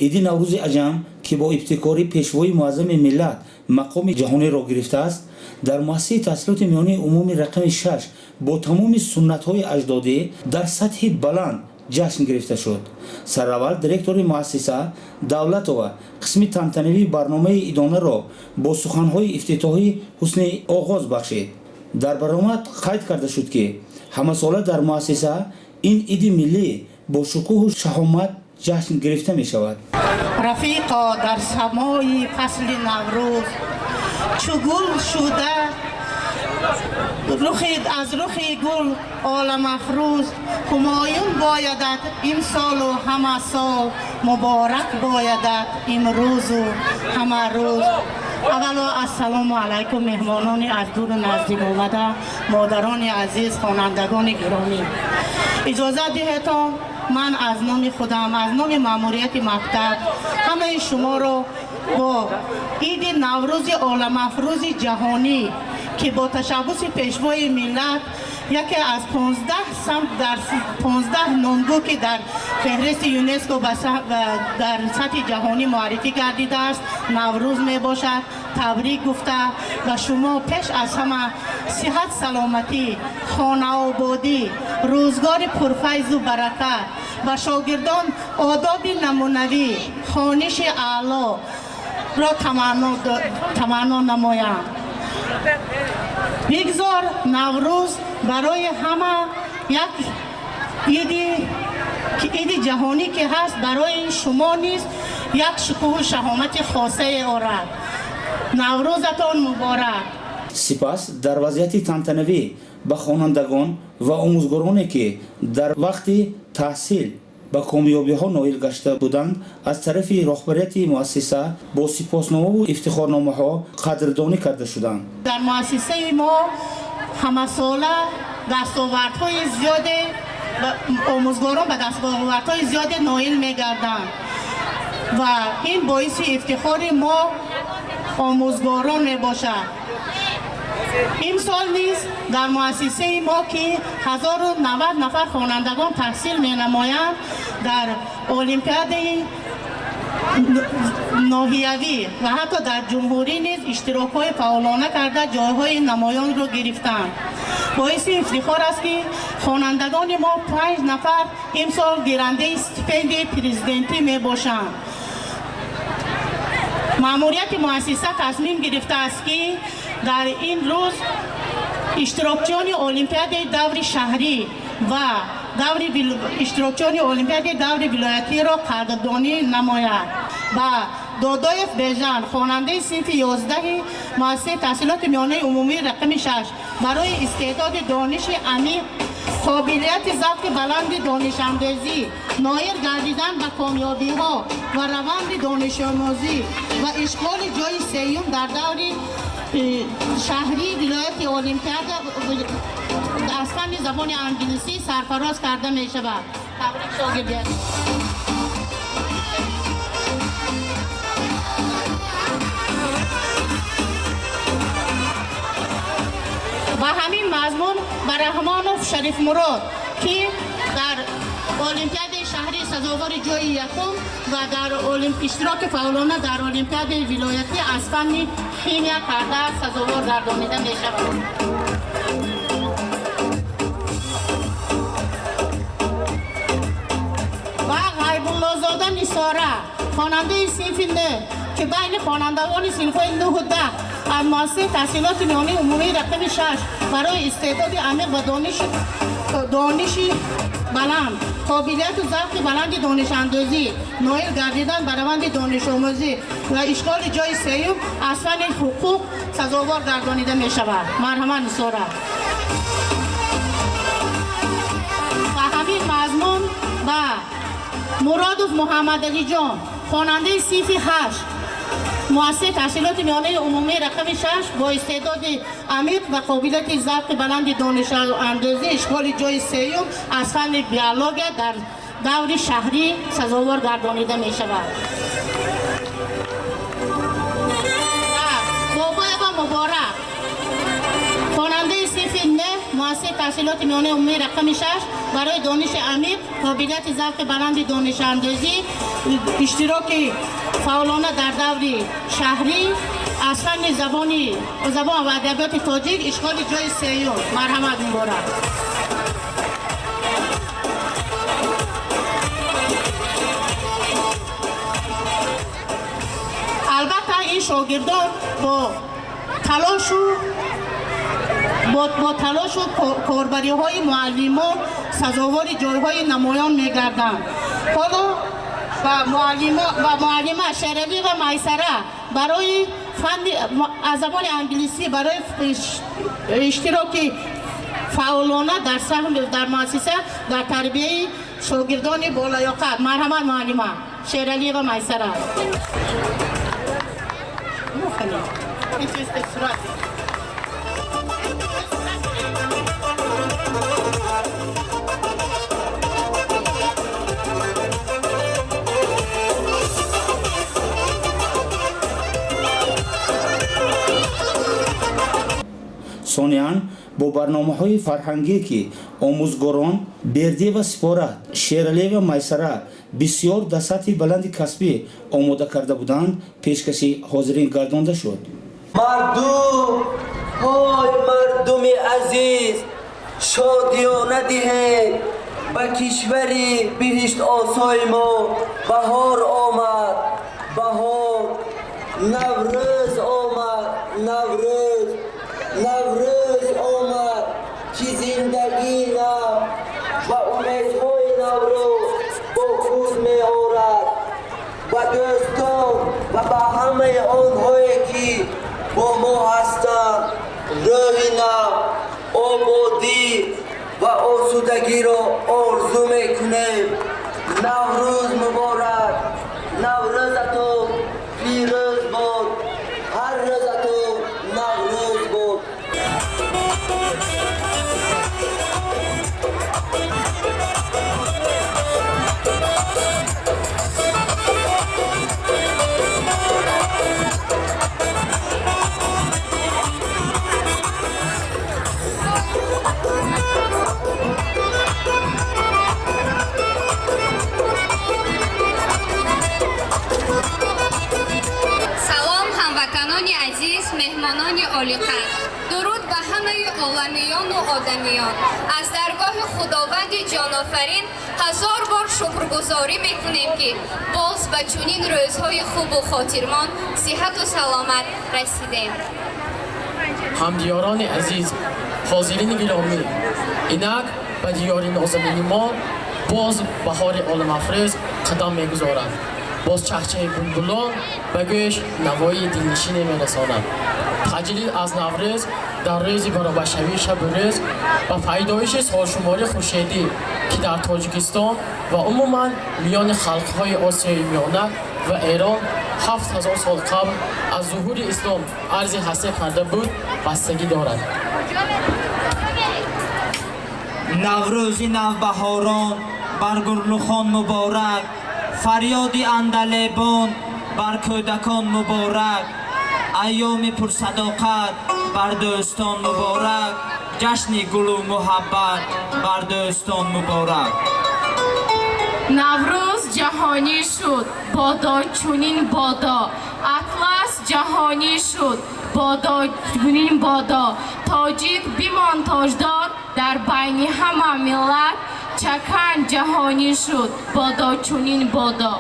ایدی نوروز عجم که با ابتکاری پیشوای معظم ملت مقام جهانی را گرفته است، در مؤسسه تحصیلات میانه عمومی رقم 6 با تمام سنت‌های اجدادی در سطح بلند جشن گرفته شد. سرور دیرکتور مؤسسه دولت و قسم تنتنوی برنامه ادانه را با سخنهای افتتاحی حسن آغاز بخشید. در برنامه قید کرده شد که همه ساله در مؤسسه این عید ملی با شکوه و شهامت جشن گرفته می شود. رفیقا در سمای فصل نوروز چو گل شده از رخ گل عالم افروز، همایون بایدد این سال و همه سال، مبارک بایدد این روز و همه روز. اولا السلام علیکم مهمانان از دور و نزدیک آمده، مادران عزیز، خوانندگان گرامی، اجازه دهید من از نام خودم، از نام ماموریت مکتب همه شما رو با عید نوروز عالم افروز جهانی که با تشبث پیشوای ملت یکی از 15 سمت در 15 نامگو که در فهرست یونسکو در سطح جهانی معرفی گردیده است نوروز می باشد تبریک گفته و شما پیش از همه صحت سلامتی، خانه آبادی، روزگار پرفیض و برکت و شاگردان آداب نمونوی، خوانش اعلی را تمنا نمایم. بگذار نوروز برای همه یک عید جهانی که هست، برای شما نیز یک شکوه و شهامت خاصه آرد. نوروزتان مبارک. سپس در وضعیت تنتنوی به خوانندگان و آموزگارانی که در وقت تحصیل به کامیابی ها نائل گشته بودند از طرف رهبریت مؤسسه با سپاسنامه و افتخارنامه ها قدردانی کرده شدند. در مؤسسه ما همه ساله دستاوردهای زیاد آموزگاران به دستاوردهای زیاد نائل می‌گردند و این باعث افتخار ما آموزگاران میباشد. این سال نیز در مؤسسه ما که 1090 نفر خوانندگان تحصیل می‌نمایند در المپیاد ناحیوی و حتی در جمهوری نیز اشتراک‌های فعالانه کرده جایهای نمایان را گرفتند. باعث افتخار است که خوانندگان ما 5 نفر امسال گیرنده استیپندی پرزیدنتی میباشند. ماموریت مؤسسه تصمیم گرفته است که در این روز اشتراکچیان المپیاد دور شهری و اشتراکچیان المپیاد دور ولایتی را قدردانی نماید. و دادایف بیژن خواننده صنف 11 مؤسسه تحصیلات میانه عمومی رقم 6 برای استعداد دانش عمیق، قابلیت ضبط بلند دانش اندازی، نائل گردیدن به کامیابی ها و روند دانش آموزی و اشغال جای سیوم در دور شهری ولایت المپیاد از فن زبان انگلیسی سرفراز کرده می شود. تبریک شاگردان. و همین مضمون برهمانوف شریف مراد که در المپیاد شهری سزاوار جای یکم و در اشتراک فعالانه در المپیاد ولایتی از فن خیمیا کرده سزاوار گردانیده می شود. و غیب الله زاده نثاره خواننده صنف 9 که بین خوانندگان صنف‌های 9 و 10 از مؤسسه تحصیلات میانه عمومی رقم 6 برای استعداد عمیق و دانش بلند، قابلیت و ذوق بلند دانش اندازی، نائل گردیدن به روند دانش آموزی و اشغال جای سیوم از فن حقوق سزاوار گردانیده می شود. مرحمت نثاره. و همین مضمون و مرادوف محمد علی جان خواننده صنف 8 مؤسسه تحصیلات میانه عمومی رقم 6 با استعداد عمیق و قابلیت ضبط بلند دانش اندازی، اشغال جای سیوم از فن بیولوژی در دور شهری سزاوار گردانیده می شود. بابای با مبارک خواننده صنف 9 مؤسسه تحصیلات میانه عمومی رقم 6 برای دانش عمیق، قابلیت ذوق بلند دانش اندازی، اشتراک فعالانه در دور شهری از فن زبان و ادبیات تاجیک اشغال جای سیوم. مرحمت مبارک. البته این شاگردان با تلاش و کاربری های معلمان سزاوار جایهای نمایان میگردند. حالا و معلمه شرلی و میسره برای فن از زبان انگلیسی برای اشتراک فعالانه در سهم در مؤسسه در تربیه شاگردان بالیاقت. مرحمت معلمه شرلی و میسره. ثانیاً با برنامه‌های فرهنگی که آموزگاران بردی و سپارت شیرعلی و میسره بسیار در سطح بلند کسبی آماده کرده بودند پیشکشی حاضرین گردانده شد. مردم عزیز شادیانه دهید به کشوری بهشت آسای ما بهار آمد، بهار نوروز آمد، نوروز آمد که زندگی نو و امیدهای نوروز با خود می آورد و دوستان و به همه آنهایی که با ما هستند روح نو، آبادی و آسودگی را آرزو میکنیم. نوروز مبارک، نوروزتون پیروز باد، هر روزتون نوروز باد. مهمانان عالی‌قدر، درود به همه عالمیان و آدمیان. از درگاه خداوند جان‌آفرین هزار بار شکرگزاری میکنیم که باز به چنین روزهای خوب و خاطرمان صحت و سلامت رسیدیم. همدیاران عزیز، حاضرین گرامی، اینک به دیار نازنین ما باز بهار عالم افروز قدم میگذارند. باز چهچه بلبلان به گوش نوای دلنشین میرسانند. تجلیل از نوروز در روز برابرشوی شب روز و پیدایش سالشماری خورشیدی که در تاجیکستان و عموما میان خلقهای آسیای میانه و ایران 7000 سال قبل از ظهور اسلام عرض هستی کرده بود بستگی دارد. نوروزی نوبهاران بر گلرخان مبارک، فریادی اندلیبان بر کودکان مبارک، ایام پرصداقت بر دوستان مبارک، جشن گل و محبت بر دوستان مبارک. نوروز جهانی شد، بادا چنین بادا. اطلس جهانی شد، بادا چنین بادا. تاجیک بیمان تاجدار در بین همه ملت. چکن جهانی شد، بادا چنین بادا.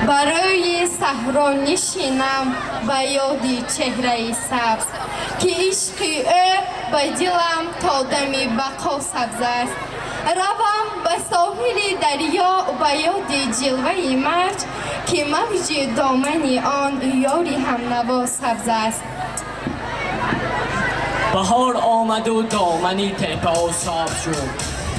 برای صحرا نشینم به یادی چهره سبز که عشق او به دلم تا دمی بقا سبز است. روم به ساحل دریا به یاد جلوه مرج که موج دامن آن یاری هم نوا سبز است. بهار آمد و دامنی تپه و سبز شد،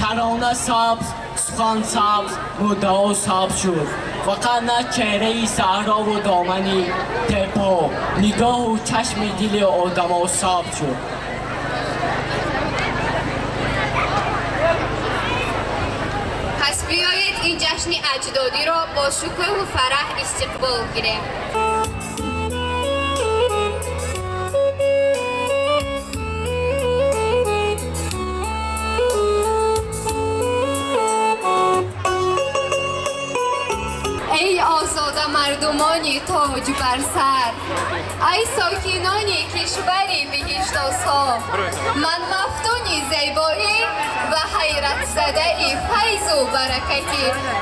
ترانه سبز، سخن سبز، مدعا سبز شد. فقط نه چهره صحرا و دامنی تپه، نگاه و چشم دل آدما سبز شد. پس بیایید این جشن اجدادی را با شکوه و فرح استقبال گیریم. تاج بر سر. ای ساکنان کشوری بهشت آسا، من مفتون زیبایی و حیرت زده فیض و برکت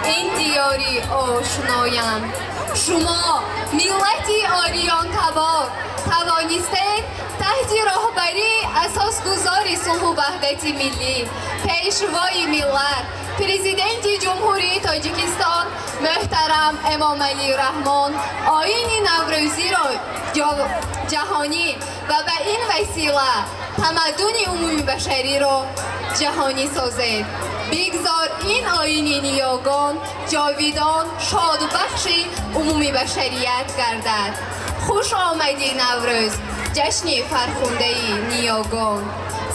این دیاری آشنایم. شما ملتی آریان تبار توانستید تحت راهبری اساسگذار صلح و وحدت ملی، پیشوای ملت پرزیدنت جمهوری تاجیکستان محترم امام علی رحمان آیین نوروزی را جهانی و به این وسیله تمدن عمومی بشری را جهانی سازید. بگذار این آیین نیاگان جاویدان شاد و بخش عمومی بشریت گردد. خوش آمدی نوروز، جشن فرخنده نیاگان.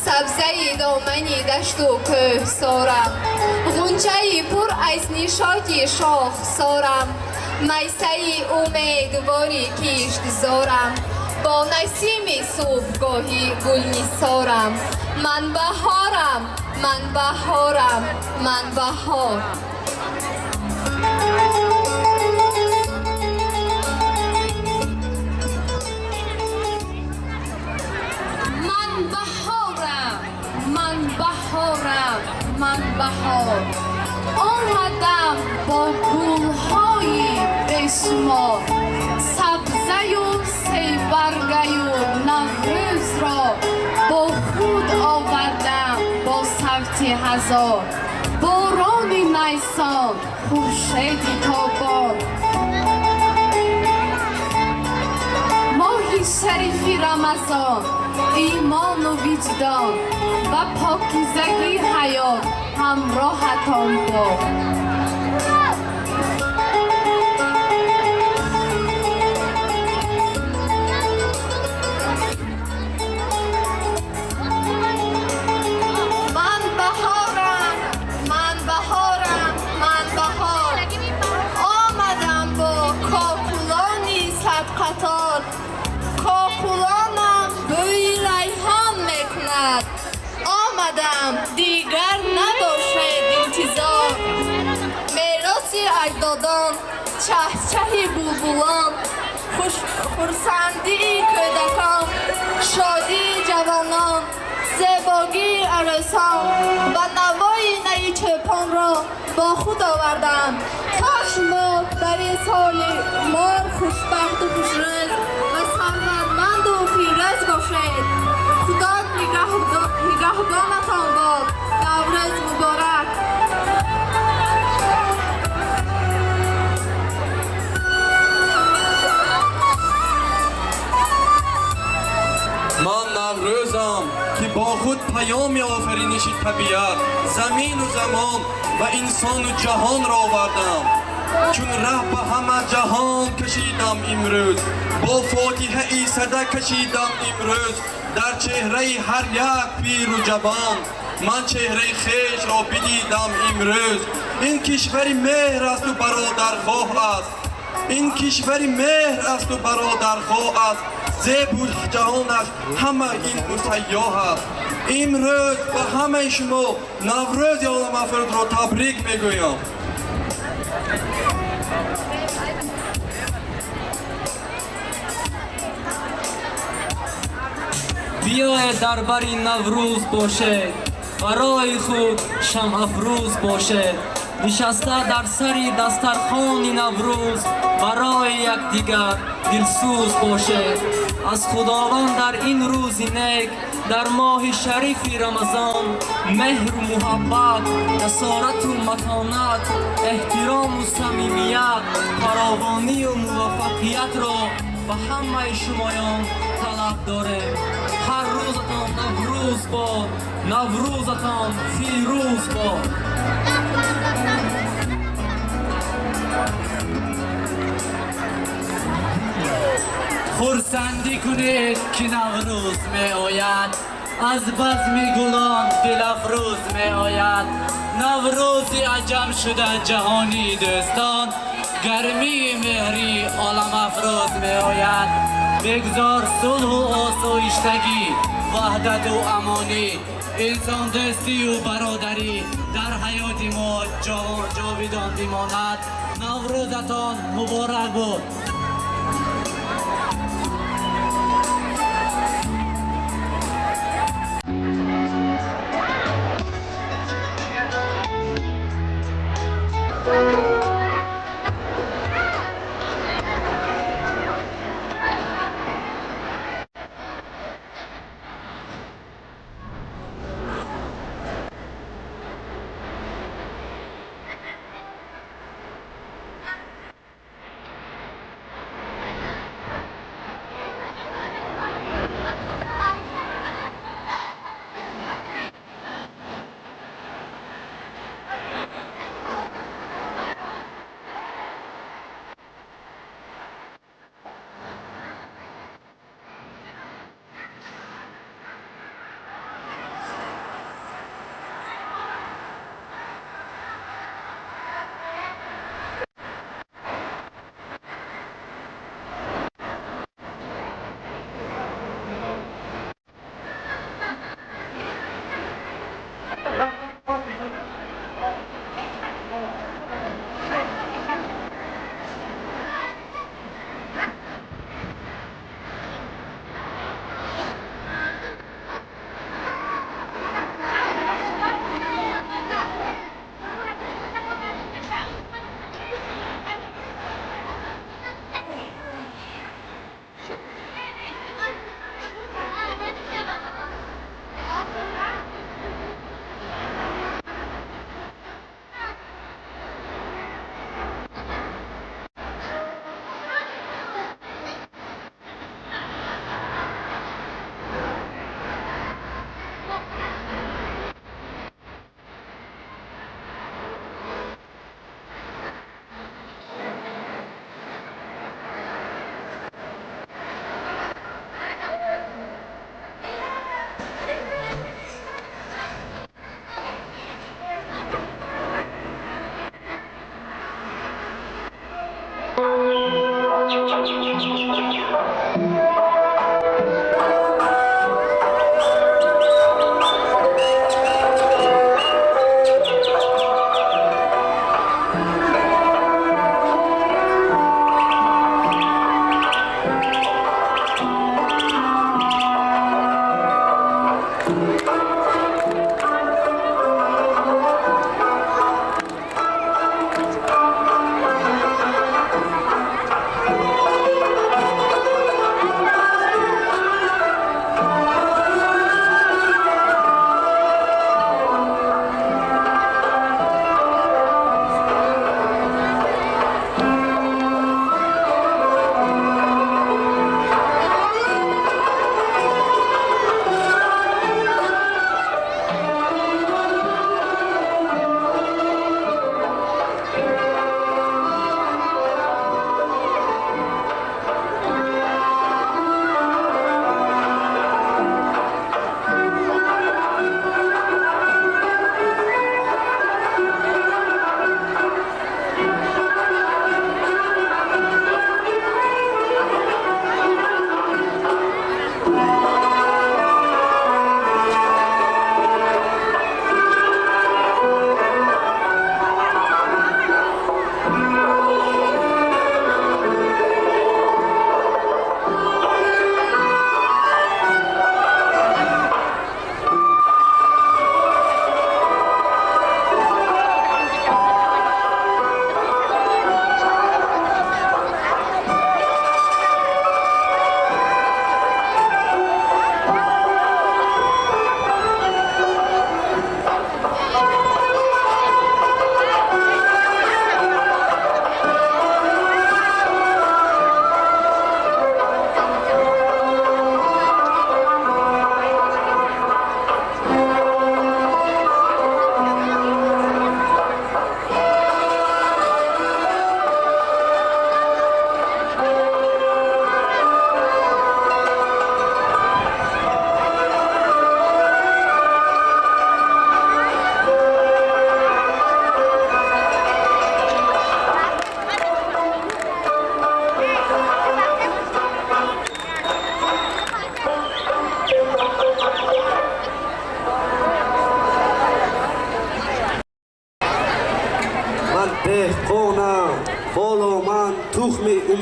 سبزه دامنی دشت و کوه سارم، غنچه پر از نشاط شاخ سارم، میسه امیدواری کشت زارم، با نسیم صبحگاهی گل نثارم. من بهارم، من بهارم، من بهار. من بهار آمدم با گل‌های بشمار، سبزه و سیبرگه و نوروز را با خود آوردم با صوت هزار. باران نیسان، خورشید تابان، ماه شریف رمضان، ایمان و وجدان و پاکیزگی حیات همراهتان باد. من بهارم، من بهارم، من بهار. آمدم با کاکولانی صد قطار، کاکولانم بوی ریحان میکند. آمدم دیگر نباشد انتظار، میراث اجدادان چهچه بلبلان، خرسندی کودکان، شادی جوانان، زیبایی عروسان و نوای نی چوپان را با خود آوردم. کاش ما در این سال مار خوشبخت و خوشروز و ثروتمند و پیروز باشید. خدا نگهبانتان باد. نوروز مبارک. من نوروزم که با خود پیام آفرینش طبیعت، زمین و زمان و انسان و جهان را آوردم. چون ره به همه جهان کشیدم امروز، با فاتحه صدا کشیدم امروز. در چهره هر یک پیر و جوان من چهره خویش را بدیدم امروز. این کشور مهر است و برادرخواه است، این کشور مهر است و برادرخواه است. زیب و جهانش همه این مسیح است. امروز به همه شما نوروز عالم افراد را تبریک میگویم. بیاید در بری نوروز باشد، برای خود شمع افروز باشد. نشسته در سری دسترخوان نوروز، برای یکدیگر دلسوز باشد. از خداوند در این روز نیک، در ماه شریف رمضان، مهر و محبت، جسارت و متانت، احترام و صمیمیت، فراوانی و موفقیت را به همه شمایان طلب داریم. هر روزتان نوروز باد، نوروزتان فیروز باد. خرسندی کنید که نوروز می آید، از بزم گلان دل افروز می آید. نوروزی عجب شده جهانی دوستان، گرمی مهری عالم افروز می آید. بگذار صلح و آسایشتگی، وحدت و امانی، انسان دوستی و برادری در حیات ما جاویدان بماند. نوروزتان مبارک باد.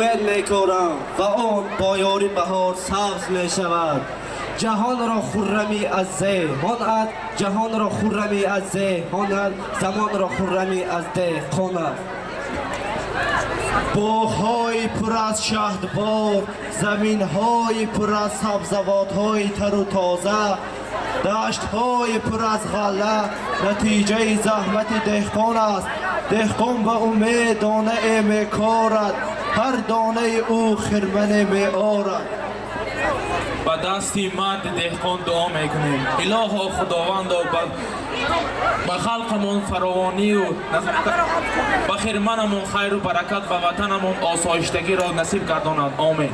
امید میکارم و آن با یاری بهار سبز می شود. جهان را خرمی از ذهن جهان را خرمی از ذهن زمان را خرمی از دهقان. باغ‌های پر از شهدبار، زمین‌های پر از سبزوات‌های تر و تازه، دشت‌های پر از غله نتیجه زحمت دهقان است. دهقان به امید دانه میکارد، هر دانه او خرمن میآرد. با دستی مرد دهقان دعا میکنیم الها خداوند با خلقمون فراوانی و با خرمنمون خیر و برکت و وطنمون آسایشتگی را نصیب گرداند. آمین.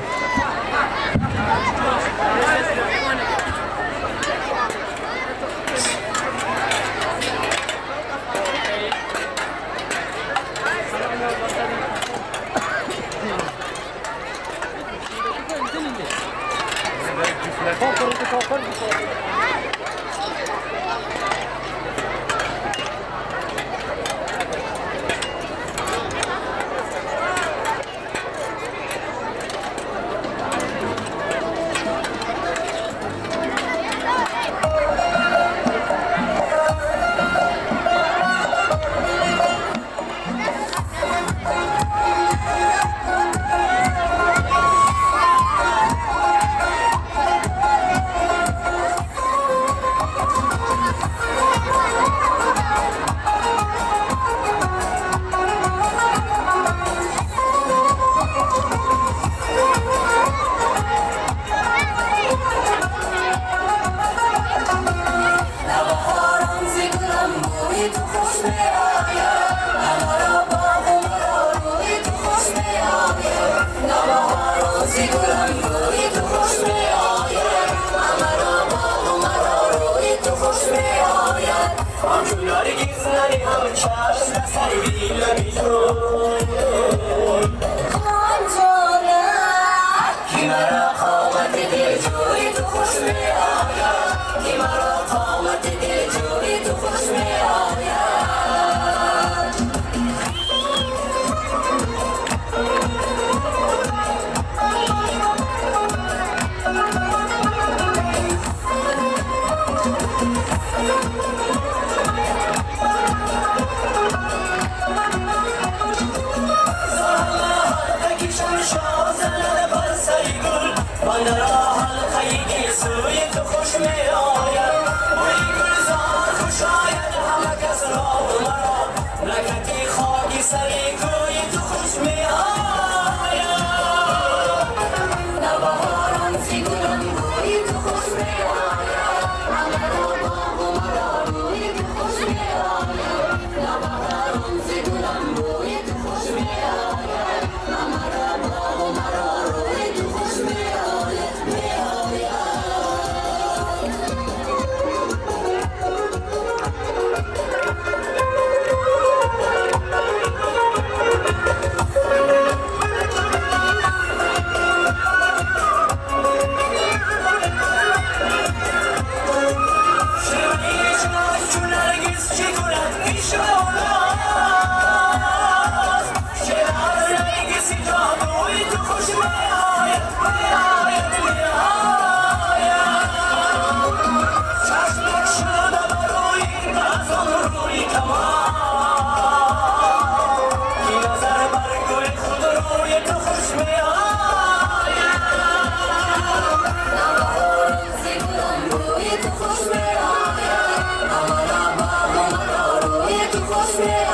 خوش